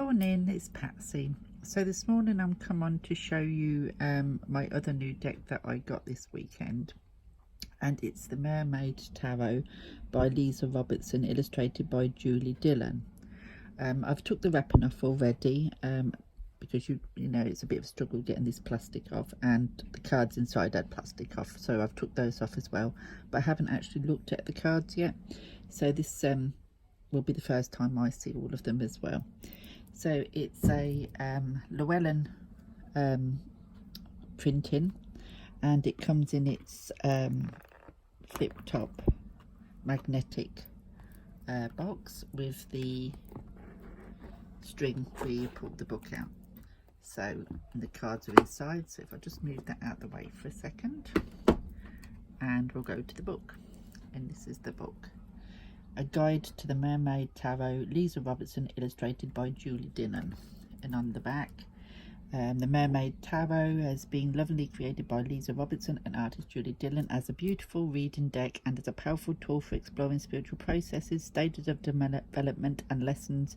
Morning, it's Patsy. So this morning I'm come on to show you my other new deck that I got this weekend, and it's the Mermaid Tarot by Leeza Robertson, illustrated by Julie Dillon. I've took the wrapping off already because you know it's a bit of a struggle getting this plastic off, and the cards inside had plastic off, so I've took those off as well, but I haven't actually looked at the cards yet, so this will be the first time I see all of them as well. So it's a Llewellyn printing, and it comes in its flip top magnetic box with the string where you pull the book out. So the cards are inside, so if I just move that out of the way for a second, and we'll go to the book, and this is the book. A Guide to the Mermaid Tarot, Leeza Robertson, illustrated by Julie Dillon. And on the back, the Mermaid Tarot has been lovingly created by Leeza Robertson and artist Julie Dillon as a beautiful reading deck and as a powerful tool for exploring spiritual processes, stages of development and lessons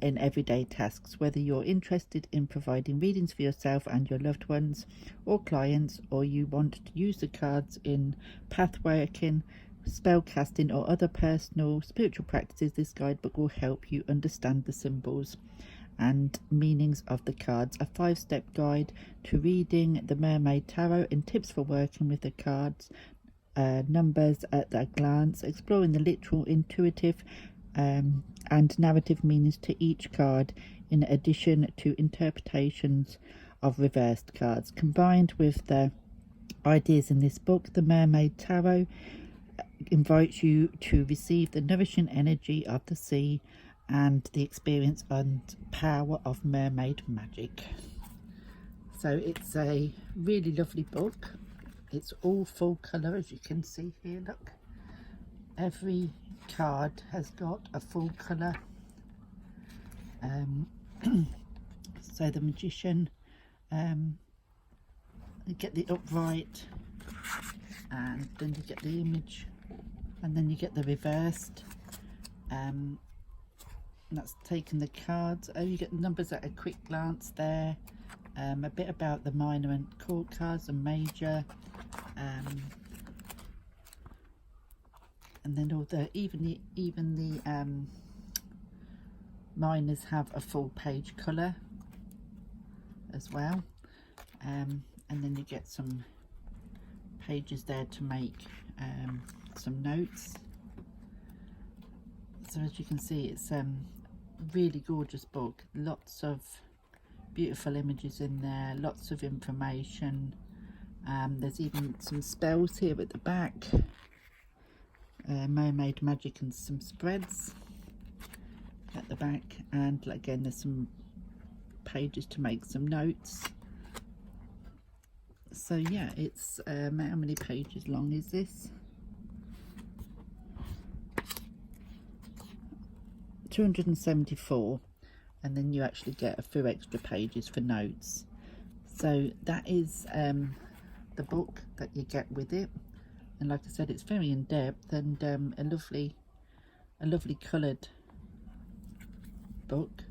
in everyday tasks. Whether you're interested in providing readings for yourself and your loved ones or clients, or you want to use the cards in pathworking, spell casting or other personal spiritual practices, this guidebook will help you understand the symbols and meanings of the cards. A 5-step guide to reading the Mermaid Tarot and tips for working with the cards, numbers at a glance, exploring the literal, intuitive and narrative meanings to each card, in addition to interpretations of reversed cards. Combined with the ideas in this book, the Mermaid Tarot invites you to receive the nourishing energy of the sea and the experience and power of mermaid magic. So it's a really lovely book. It's all full colour, as you can see here. Look, every card has got a full colour. So the Magician, you get the upright, and then you get the image, and then you get the reversed, that's taking the cards. Oh, you get the numbers at a quick glance there, a bit about the minor and court cards and major, and then all the even the minors have a full page colour as well, and then you get some pages there to make some notes. So as you can see, it's really gorgeous book, lots of beautiful images in there, lots of information. There's even some spells here at the back, mermaid magic, and some spreads at the back, and again there's some pages to make some notes. So yeah, it's how many pages long is this? 274, and then you actually get a few extra pages for notes. So that is the book that you get with it, and like I said, it's very in-depth and a lovely coloured book,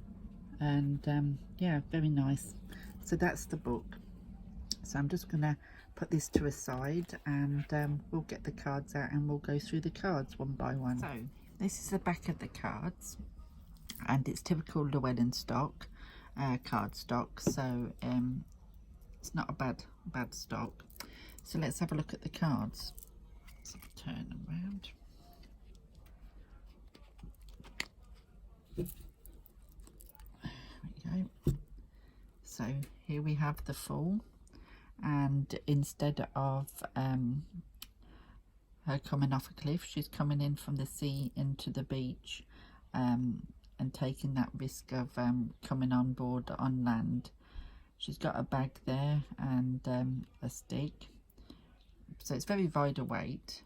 and yeah, very nice. So that's the book. So I'm just gonna put this to a side, and we'll get the cards out and we'll go through the cards one by one. So this is the back of the cards, and it's typical Llewellyn stock, card stock, so it's not a bad stock. So let's have a look at the cards. So turn them around. There we go. So here we have the Fool, and instead of her coming off a cliff, she's coming in from the sea into the beach, and taking that risk of coming on board on land. She's got a bag there and a stick, so it's very Rider Waite.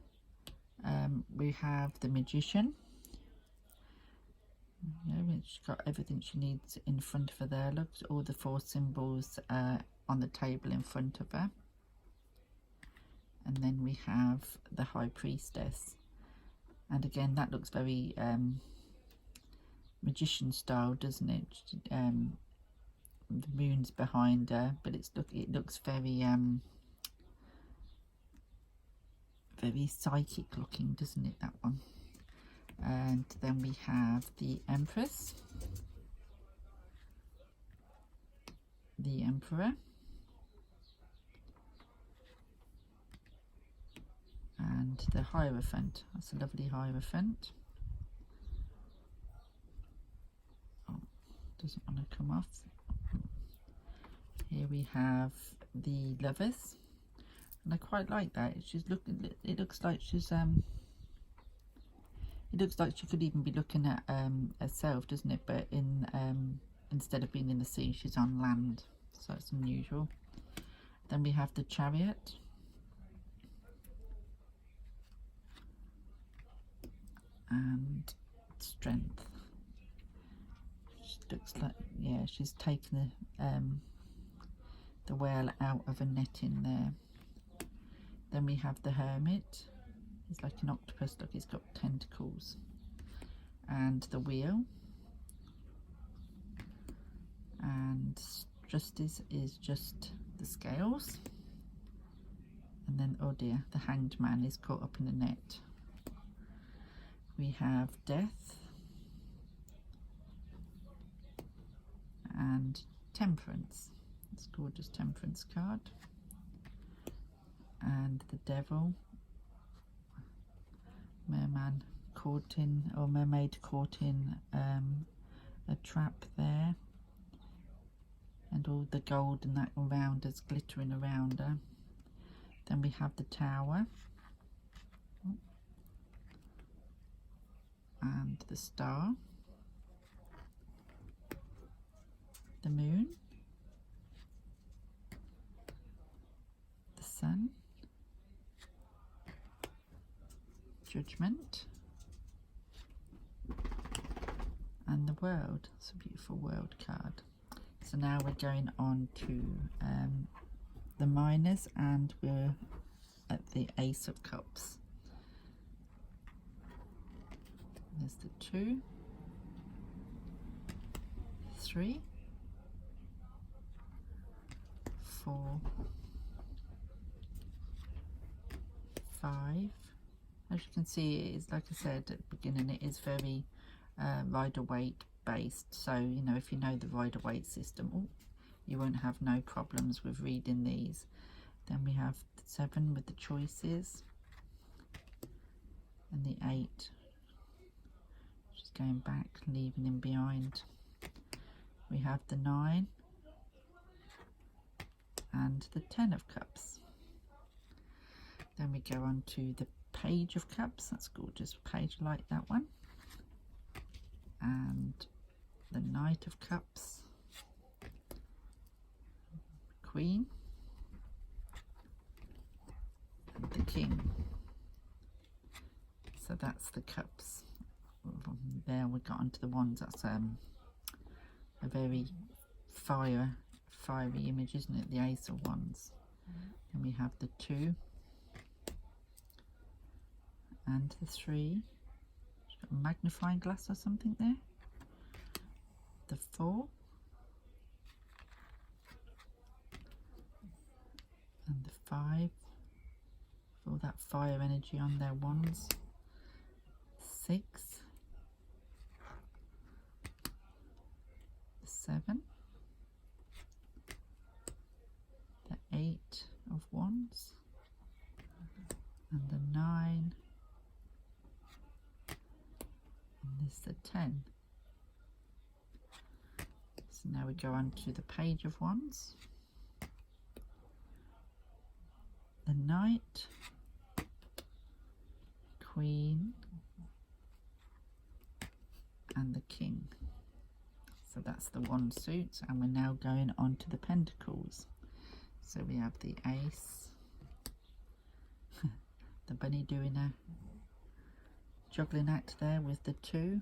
We have the Magician. She's got everything she needs in front of her there. Look, all the 4 symbols on the table in front of her. And then we have the High Priestess, and again that looks very magician style, doesn't it? The moon's behind her, but it looks very very psychic looking, doesn't it, that one? And then we have the Empress, the Emperor, and the Hierophant. That's a lovely Hierophant. Oh, doesn't want to come off. Here we have the Lovers, and I quite like that. She's looking. It looks like she's It looks like she could even be looking at herself, doesn't it? But in instead of being in the sea, she's on land, so it's unusual. Then we have the Chariot, and Strength. She looks like, yeah, she's taken the whale out of a net in there. Then we have the Hermit. He's like an octopus. Look, he's got tentacles. And the Wheel. And Justice is just the scales. And then, oh dear, the Hanged Man is caught up in the net. We have Death and Temperance. It's a gorgeous Temperance card. And the Devil. Merman caught in, or Mermaid caught in a trap there. And all the gold and that around us, glittering around her. Then we have the Tower. And the Star. The Moon. The Sun. Judgment. And the World. It's a beautiful World card. So now we're going on to the Minors, and we're at the Ace of Cups. There's the 2, 3, 4, 5. As you can see, it is, like I said at the beginning, it is very Rider-Waite based. So, you know, if you know the Rider-Waite system, you won't have no problems with reading these. Then we have the 7 with the choices, and the 8. Just going back, leaving him behind. We have the 9 and the 10 of Cups. Then we go on to the Page of Cups. That's gorgeous page, I like that one. And the Knight of Cups, Queen, and the King. So that's the cups. There we got onto the wands. That's a very fiery image, isn't it? The Ace of Wands. Then we have the 2 and the 3. Got a magnifying glass or something there. The 4 and the 5. All that fire energy on their wands. 6, the 7, the 8 of Wands, and the 9, and this the 10. So now we go on to the Page of Wands, the Knight, Queen, and the King. So that's the wand suits, and we're now going on to the Pentacles. So we have the Ace, the bunny doing a juggling act there with the 2,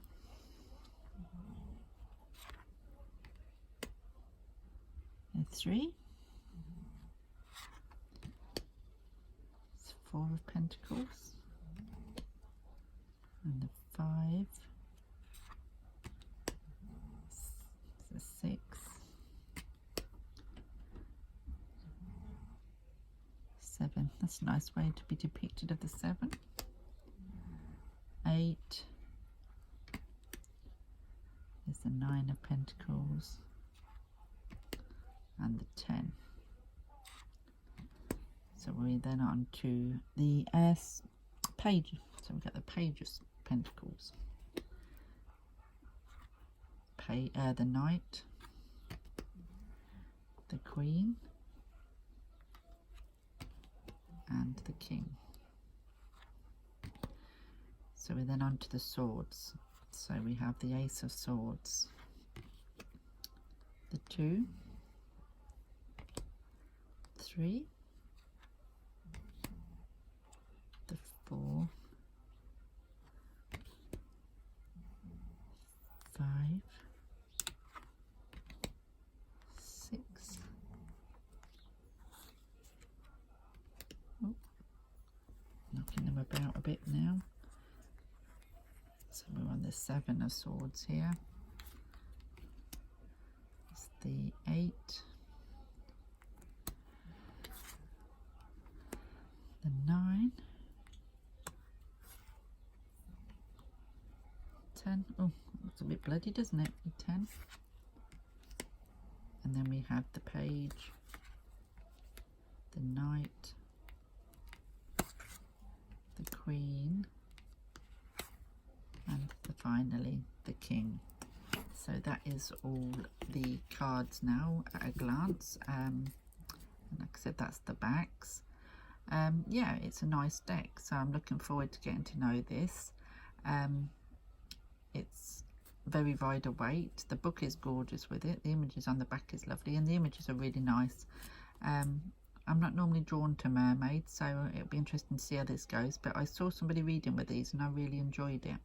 the 3, it's 4 of Pentacles, and the 5, That's a nice way to be depicted of the 7. 8. There's the 9 of Pentacles. And the 10. So we're then on to the page. So we've got the Page of Pentacles. The Knight. The Queen. And the King. So we're then on to the Swords. So we have the Ace of Swords. The 2. 3. The 4. 5. 6. Oh, knocking them about a bit now. So we're on the 7 of Swords here. It's the 8. The 9. 10. Oh, it's a bit bloody, doesn't it? The 10. And then we have the Page, the Knight, the Queen, and finally the King. So that is all the cards now at a glance. And like I said, that's the backs. Yeah, it's a nice deck, so I'm looking forward to getting to know this. It's very rider weight. The book is gorgeous with it. The images on the back is lovely, and the images are really nice. I'm not normally drawn to mermaids, so it'll be interesting to see how this goes, but I saw somebody reading with these and I really enjoyed it.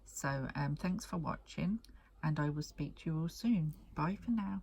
So thanks for watching, and I will speak to you all soon. Bye for now.